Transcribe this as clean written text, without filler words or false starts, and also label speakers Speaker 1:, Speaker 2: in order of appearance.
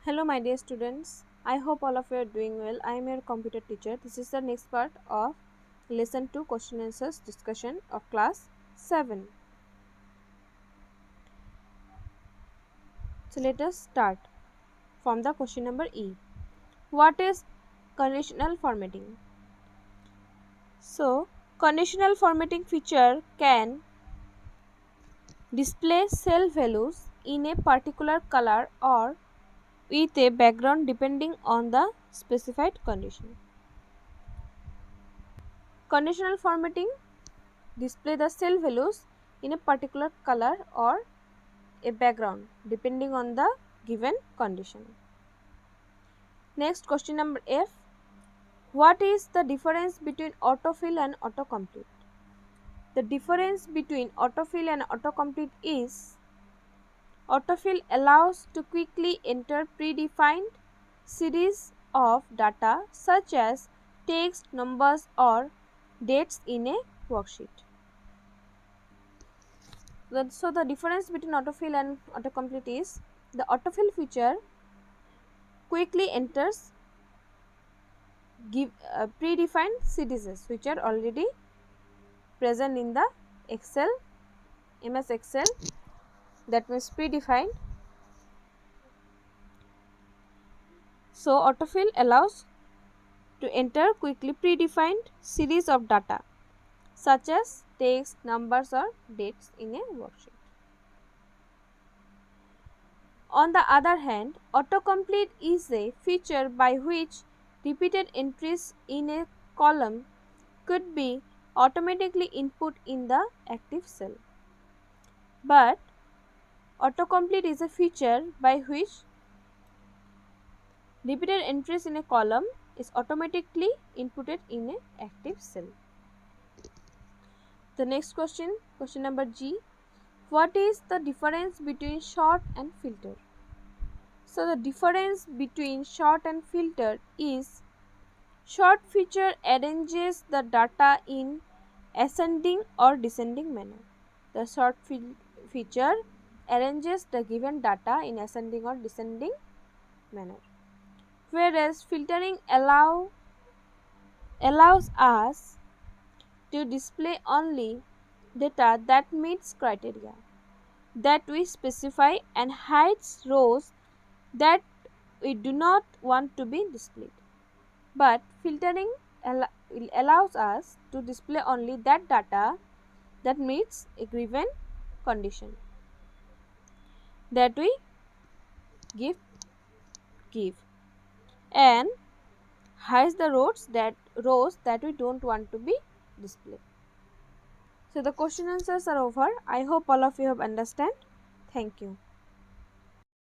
Speaker 1: Hello my dear students, I hope all of you are doing well. I am your computer teacher. This is the next part of lesson 2 question answers discussion of class 7. So let us start from the question number E. What is conditional formatting? So conditional formatting feature can display cell values in a particular color or with a background depending on the specified condition. Conditional formatting display the cell values in a particular color or a background depending on the given condition. Next question number F. What is the difference between autofill and autocomplete? The difference between autofill and autocomplete is autofill allows to quickly enter predefined series of data such as text, numbers or dates in a worksheet. So the difference between autofill and autocomplete is the autofill feature quickly enters predefined series which are already present in the MS Excel, that means predefined. So autofill allows to enter quickly predefined series of data such as text, numbers or dates in a worksheet. On the other hand, autocomplete is a feature by which repeated entries in a column could be automatically input in the active cell. But autocomplete is a feature by which repeated entries in a column is automatically inputted in an active cell. The next question, question number G. What is the difference between sort and filter? So the difference between sort and filter is sort feature arranges the data in ascending or descending manner. The sort feature arranges the given data in ascending or descending manner. Whereas filtering allows us to display only data that meets criteria that we specify and hides rows that we do not want to be displayed. But filtering allows us to display only that data that meets a given condition that we give and hides the rows that we don't want to be displayed. So the question answers are over. I hope all of you have understand. Thank you.